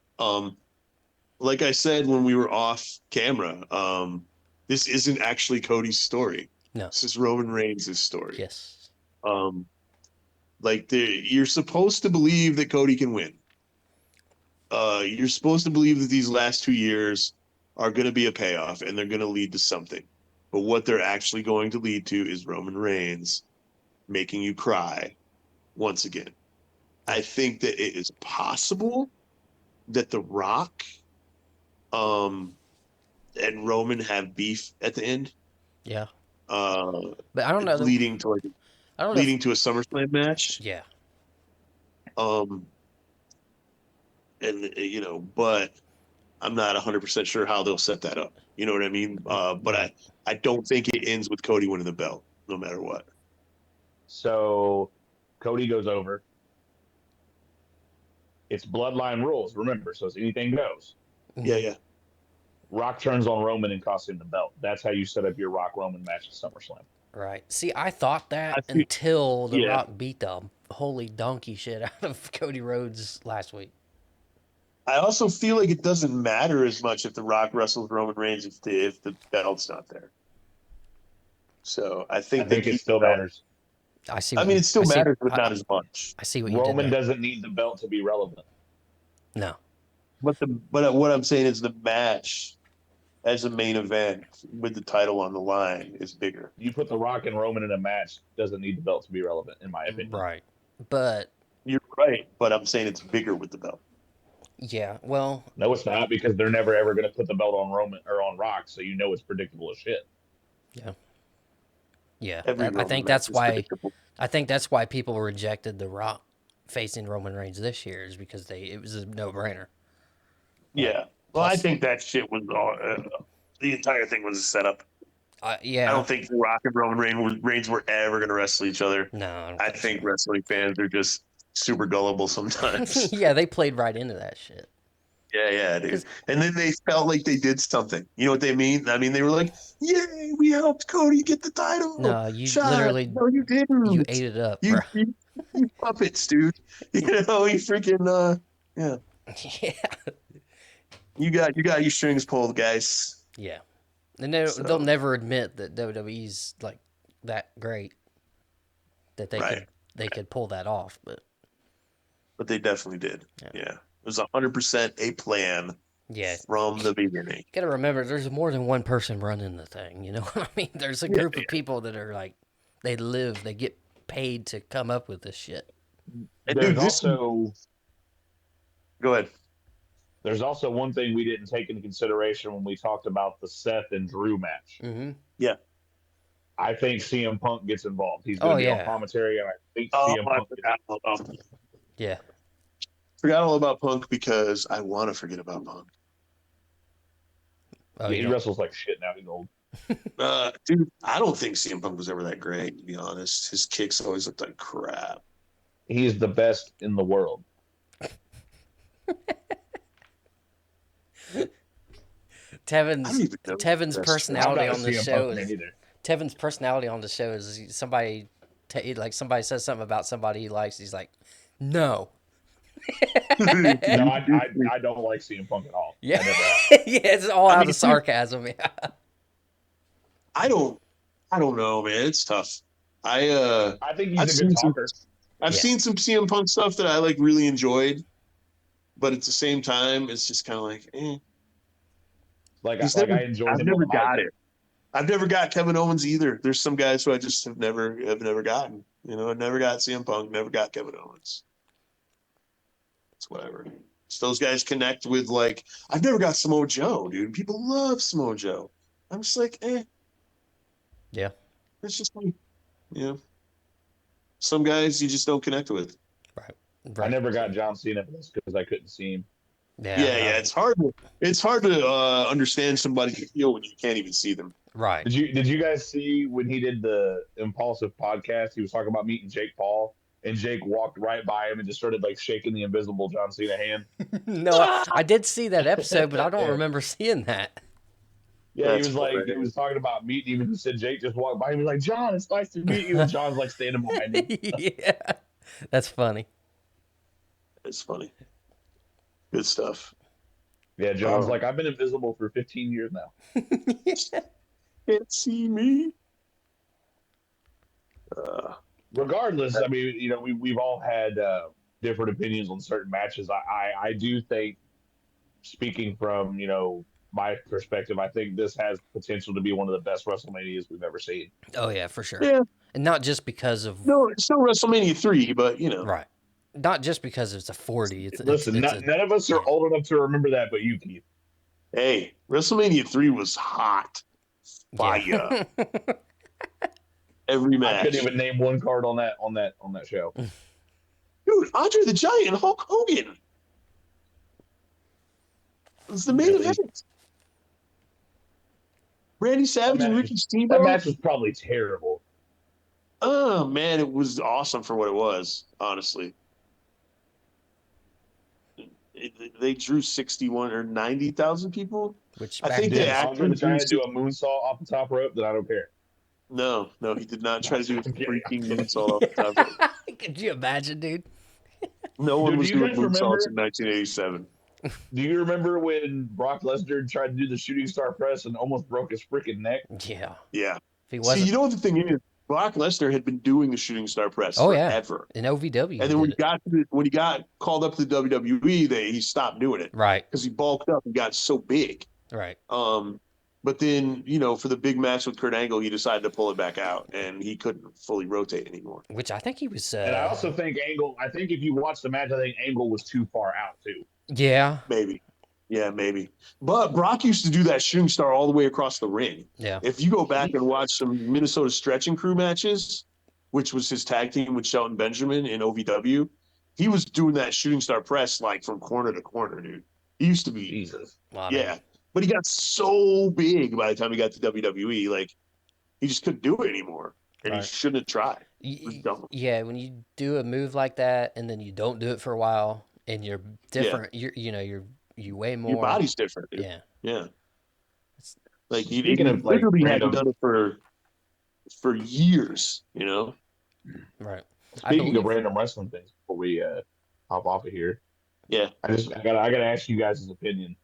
Like I said when we were off camera, this isn't actually Cody's story. No. This is Roman Reigns' story. Yes. Um, like you're supposed to believe that Cody can win. You're supposed to believe that these last 2 years are going to be a payoff and they're going to lead to something. But what they're actually going to lead to is Roman Reigns making you cry once again. I think that it is possible that The Rock and Roman have beef at the end, Yeah. uh, But I don't know. leading to I don't know. leading to a SummerSlam match. Yeah. Um, and but I'm not 100% sure how they'll set that up. You know what I mean? But Right. I don't think it ends with Cody winning the belt, no matter what. So Cody goes over. It's bloodline rules, remember, so it's anything goes. Yeah, yeah. Rock turns on Roman and costs him the belt. That's how you set up your Rock Roman match at SummerSlam. Right. See, I thought I that think, until The yeah. Rock beat the holy donkey shit out of Cody Rhodes last week. I also feel like it doesn't matter as much if The Rock wrestles Roman Reigns if the belt's not there. So I I think they think it keep the still belt. matters. I see. I What mean, you, it still I see. matters, but not as much. I see what you did Roman there. doesn't need the belt to be relevant. No. But what I'm saying is the match as a main event with the title on the line is bigger. You put the Rock and Roman in a match, doesn't need the belt to be relevant, in my opinion. Right. But You're right, but I'm saying it's bigger with the belt. yeah, well, No, it's not, because they're never ever going to put the belt on Roman or on Rock, so you know it's predictable as shit. yeah. Yeah. Every I Roman think match that's is why predictable. I think that's why people rejected The Rock facing Roman Reigns this year is because it was a no-brainer. Yeah. Well, I think that shit was all. The entire thing was a setup. I Yeah. don't think The Rock and Roman Reigns were ever going to wrestle each other. No, I don't I think think so. wrestling fans are just super gullible sometimes. Yeah, they played right into that shit. Yeah, dude. 'Cause- And then they felt like they did something. You know what they mean? I mean, they were like, "Yay, we helped Cody get the title." No, you Shot. literally No, you didn't. you ate it up, You, bro. you, you puppets, dude. You freaking yeah. Yeah. You got your strings pulled, guys. Yeah. And they'll So, never admit that WWE's like that great that right. they could pull that off, but But they definitely did. Yeah. Yeah. It was 100% a plan yeah. from the beginning. You gotta remember, there's more than one person running the thing. You know what I mean? There's a group of people that are like, they get paid to come up with this shit. And There's dude, also go ahead. there's also one thing we didn't take into consideration when we talked about the Seth and Drew match. Mm-hmm. Yeah. I think CM Punk gets involved. He's going Oh to be on yeah, commentary, and I think Oh, CM I Punk yeah. forgot all about Punk because I want to forget about Punk. Oh, yeah, you he don't. wrestles like shit now. He's old. Dude, I don't think CM Punk was ever that great, to be honest. His kicks always looked like crap. He is the best in the world. I don't even know Tevin's that's I'm personality not a on the CM show Punk fan is either. Tevin's personality on the show is somebody like somebody says something about somebody he likes. He's like, no. true. No, I don't like CM Punk at all. Yeah, I never have. yeah, it's all I out mean, of sarcasm. Yeah, I don't know, man. It's tough. I think he's I've a good seen some talker. I've yeah, seen some CM Punk stuff that I like really enjoyed, but at the same time, it's just kind of like, he's Like never. I enjoyed I've him on never the mic. got it. I've never got Kevin Owens either. There's some guys who I just have never gotten. You know, I never got CM Punk, never got Kevin Owens. It's whatever. So those guys connect with like I've never got Samoa Joe, dude. People love Samoa Joe. I'm just like, yeah. it's just me. You know, some guys you just don't connect with. Right, I right. never got John Cena because I couldn't see him. Yeah, Yeah, yeah. It's hard to understand somebody you feel when you can't even see them. right. Did you guys see when he did the Impulsive podcast? He was talking about meeting Jake Paul, and Jake walked right by him and just started like shaking the invisible John Cena hand. No, I did see that episode, but I don't remember seeing that. Yeah, That's he was hilarious. talking about meeting him, and he said Jake just walked by him. He was like, John, it's nice to meet you, and John's like standing behind him. Yeah, that's funny. It's funny. Good stuff. Yeah, John's Um, like, I've been invisible for 15 years now. can't see me. Uh, Regardless, I mean, you know, we've all had different opinions on certain matches. I do think, speaking from my perspective, I think this has potential to be one of the best WrestleManias we've ever seen. Oh yeah, for sure. yeah, And not just because of no, it's no WrestleMania 3, but right, not just because it's a 40. Listen, It's a none of us are yeah. old enough to remember that, but you, Keith. hey, WrestleMania 3 was hot. Yeah. Fire. Every I couldn't match. even name one card on that show. Dude, Andre the Giant and Hulk Hogan. It was the main Really? event. Randy Savage and Ricky That Steamboat. match was probably terrible. Oh man, it was awesome for what it was, honestly. They drew 61 or 90,000 people. Which I back think they Did then, Andre actually the drew Giant do a moonsault off the top rope? Then I don't care. No, he did not try to do a I'm kidding. freaking moonsault off the top rope. could you imagine, dude? No one Dude, was doing moonsaults in 1987. do you remember when Brock Lesnar tried to do the shooting star press and almost broke his freaking neck? Yeah. Yeah. If he See, wasn't, you know what the thing is? Brock Lesnar had been doing the shooting star press oh yeah, forever. in OVW, And he then did it. when he got called up to the WWE, he stopped doing it Right, because he bulked up and got so big. right. But then, for the big match with Kurt Angle, he decided to pull it back out, and he couldn't fully rotate anymore. Which I think he was. And I also think Angle. I think if you watch the match, I think Angle was too far out too. Yeah, Maybe. Yeah, maybe. But Brock used to do that shooting star all the way across the ring. yeah. If you go back and watch some Minnesota Stretching Crew matches, which was his tag team with Shelton Benjamin in OVW, he was doing that shooting star press like from corner to corner, dude. He used to be, Jesus. Well, I yeah. mean, But he got so big by the time he got to WWE, like he just couldn't do it anymore, and he right. shouldn't have tried. It was dumb. Yeah, when you do a move like that and then you don't do it for a while and you're Yeah, different, you weigh your more. body's different, dude. Yeah, Yeah, like he Speaking of like literally hadn't random, done it for years, you know. right. I speaking of believe. random wrestling things, before we hop off of here, Yeah. I gotta ask you guys' opinion.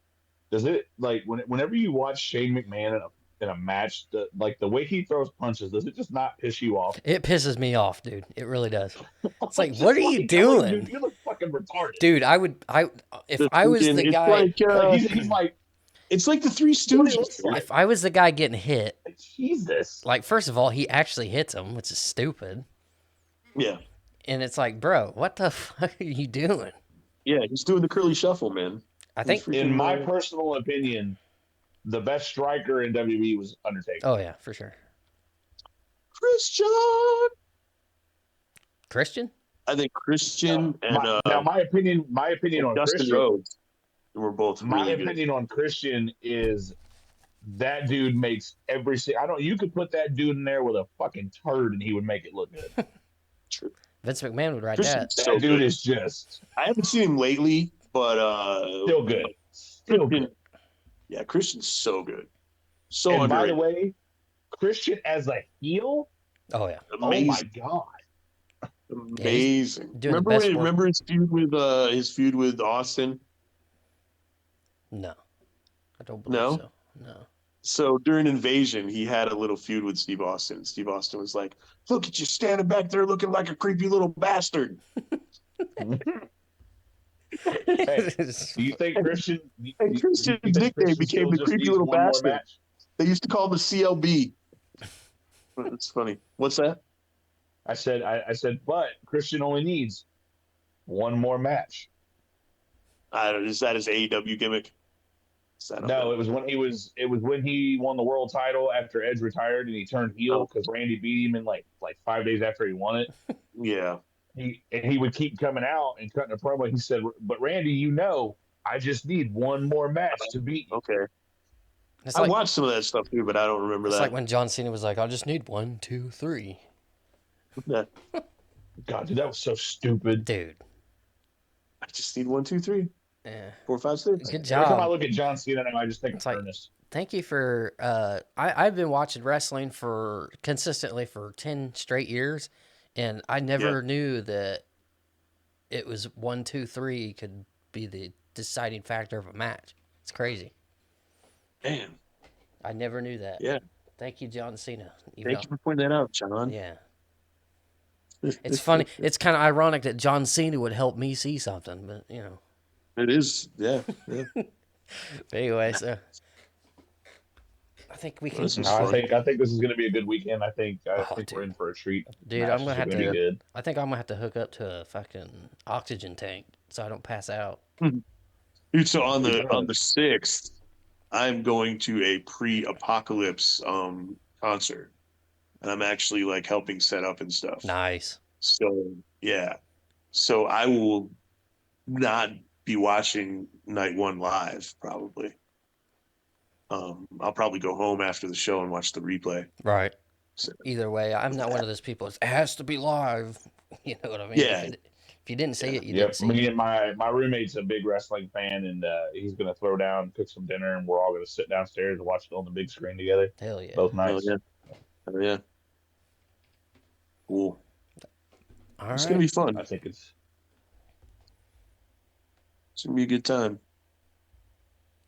Does it like whenever you watch Shane McMahon in a match, the way he throws punches, does it just not piss you off? It pisses me off, dude. It really does. It's like, Just what are you I'm like, doing, dude, you look fucking retarded. dude? If I was the It's guy, He's like, it's like the Three what it looks Stooges. like. if I was the guy getting hit, Like, Jesus. like first of all, he actually hits him, which is stupid. Yeah, And it's like, bro, what the fuck are you doing? yeah, he's doing the curly shuffle, man. I think. He's In freaking, my personal opinion, the best striker in WWE was Undertaker. Oh yeah, for sure. Christian. Christian. I think Christian Now, my opinion on Dustin Christian. Rhodes were both My really good. opinion on Christian is That dude makes every I don't. You could put that dude in there with a fucking turd, and he would make it look good. True. Vince McMahon would write Christian's that. That so dude good. is just I haven't seen him lately, but still good, still Christian, good. yeah, Christian's so good, so And by the underrated, way, Christian as a heel, Oh yeah, oh my amazing, god, yeah. He's amazing. doing the best work. Remember his feud with Austin? No, I don't believe No. so. No. So during Invasion, he had a little feud with Steve Austin. Steve Austin was like, "Look at you standing back there looking like a creepy little bastard." hey, do you think Christian? And Do you Christian's think nickname Christian became still the just creepy needs little one more bastard. match? They used to call him the CLB. It's funny. What's that? I said, but Christian only needs one more match. I don't. Is that his AEW gimmick? I don't No, know. it was when he was. It was when he won the world title after Edge retired, and he turned heel Oh, because Randy beat him in like 5 days after he won it. yeah. He would keep coming out and cutting a promo. He said, "But Randy, I just need one more match to beat you." Okay. It's I like watched some of that stuff too, but I don't remember it's like that. when John Cena was like, "I just need 1, 2, 3." Yeah. God, dude, that was so stupid. Dude. I just need 1, 2, 3, Yeah. 4, 5, 6. Good Every time I job. look at John Cena now, I just think of It's like, Ernest. thank you for. I've been watching wrestling for consistently for 10 straight years, and I Yeah. never knew that it was 1, 2, 3 could be the deciding factor of a match. It's crazy. Man. I never knew that. Yeah. Thank you, John Cena. Even Thank though, you for pointing that out, John. yeah, it's funny. It's kind of ironic that John Cena would help me see something, but you know. It is. Yeah. Yeah. But anyway, so I think we Well, can. this was No, I fun. think I think this is going to be a good weekend. I Oh, think we're dude, in for a treat. dude, I'm Matches gonna are have going to be to. good. I think I'm gonna have to hook up to a fucking oxygen tank so I don't pass out. Dude, so on Dude, the 6th, I'm going to a pre-apocalypse concert. And I'm actually like helping set up and stuff. Nice. So yeah. So I will not be watching night one live probably. I'll probably go home after the show and watch the replay. Right. So, Either way, I'm not one of those people. It has to be live. You know what I mean? yeah, If you didn't see yeah. it, you didn't yep. see Me it. and my roommate's a big wrestling fan, and he's going to throw down, cook some dinner, and we're all going to sit downstairs and watch it on the big screen together Hell yeah. both Oh nights. yeah. Oh yeah. Cool. All It's gonna right. be fun. I think it's It's gonna be a good time.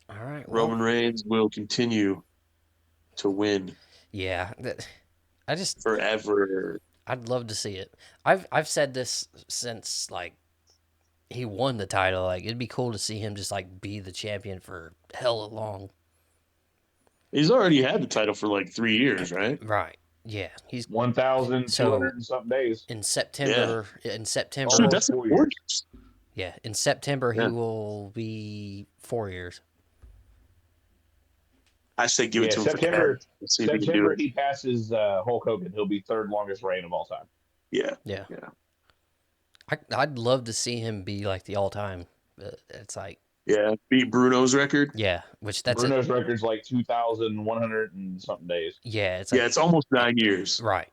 All right. Well, Roman Reigns will continue to win yeah. I just forever. I'd love to see it. I've said this since like he won the title. Like it'd be cool to see him just like be the champion for hella long. He's already had the title for like 3 years, right? Right. Yeah. He's 1,200 so and something days, in Yeah. September. In Shoot, September. almost that's like 4 years. 4 years. Yeah. In September he Yeah. will be 4 years. I say give it Yeah, to him for 10. Let's see if he can do September it. he passes Hulk Hogan. He'll be third longest reign of all time. Yeah. Yeah. Yeah. I'd love to see him be like the all time. It's like Yeah. Beat Bruno's record. yeah, which that's it. Bruno's record's like 2,100 and something days. Yeah, it's Yeah, like it's almost 9 years. right.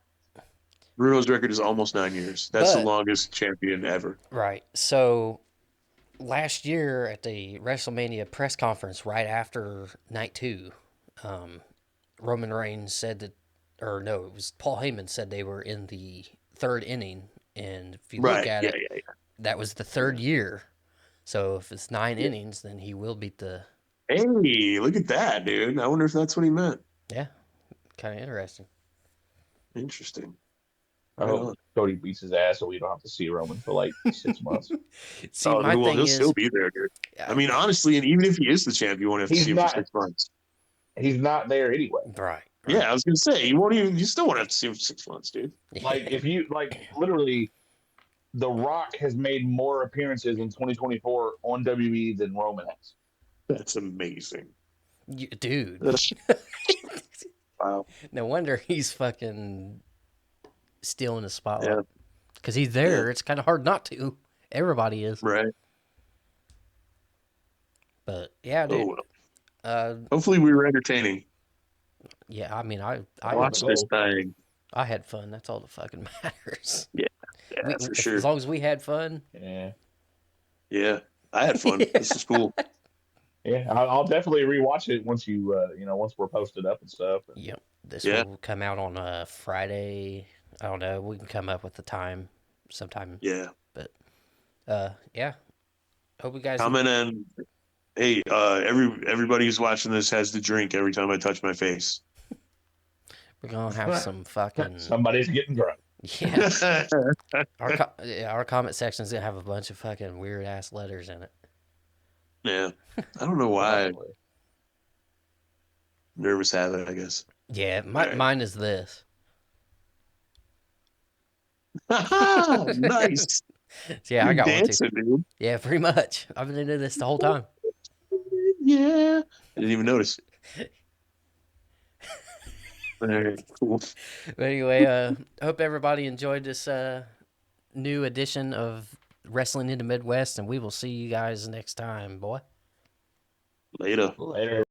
Bruno's record is almost 9 years. That's the But longest champion ever. right. So last year at the WrestleMania press conference, right after night 2, Roman Reigns said that, or no, it was Paul Heyman said they were in the third inning, and if you look Right. at Yeah. it, Yeah. Yeah. that was the third Yeah. year. So if it's 9 Yeah. innings, then he will beat the. Hey, look at that, dude. I wonder if that's what he meant. Yeah, kind of interesting. Interesting. I Right hope on. Cody beats his ass so we don't have to see Roman for like 6 months. See, Oh, my well, thing he'll is, still be there, dude. I mean, honestly, and even if he is the champ, you won't have to He's see him for not 6 months. he's not there anyway. right. Yeah, I was gonna say you won't even. You still won't have to see him for 6 months, dude. Like if you literally The Rock has made more appearances in 2024 on WWE than Roman has. That's amazing. Dude. Wow. No wonder he's fucking stealing the Yeah. spotlight. Because he's there. Yeah. It's kind of hard not to. Everybody is. Right. But yeah, dude. Oh well. Hopefully, we were entertaining. Yeah, I mean, I Rock had Watch and fun. this roll. thing. I had fun. That's all that fucking matters. Yeah, yeah, for As sure. long as we had fun. Yeah. Yeah, I had fun. Yeah. This was cool. Yeah, I'll definitely rewatch it once once we're posted up and stuff. And Yep. This Yeah, will come out on a Friday. I don't know. We can come up with the time sometime. yeah. But yeah. Hope you guys. Comment and hey, everybody who's watching this has to drink every time I touch my face. We're gonna have some fucking somebody's getting drunk. yeah. Our comment section's gonna have a bunch of fucking weird ass letters in it. Yeah, I don't know why. Probably. Nervous habit, I guess. Yeah, All right. mine is this. Nice. Yeah, I You're got one too. dancing, dude. Yeah, pretty much. I've been into this the whole time. Yeah. I didn't even notice. All right, cool. But anyway, hope everybody enjoyed this new edition of Wrestling in the Midwest, and we will see you guys next time, boy. Later. Later.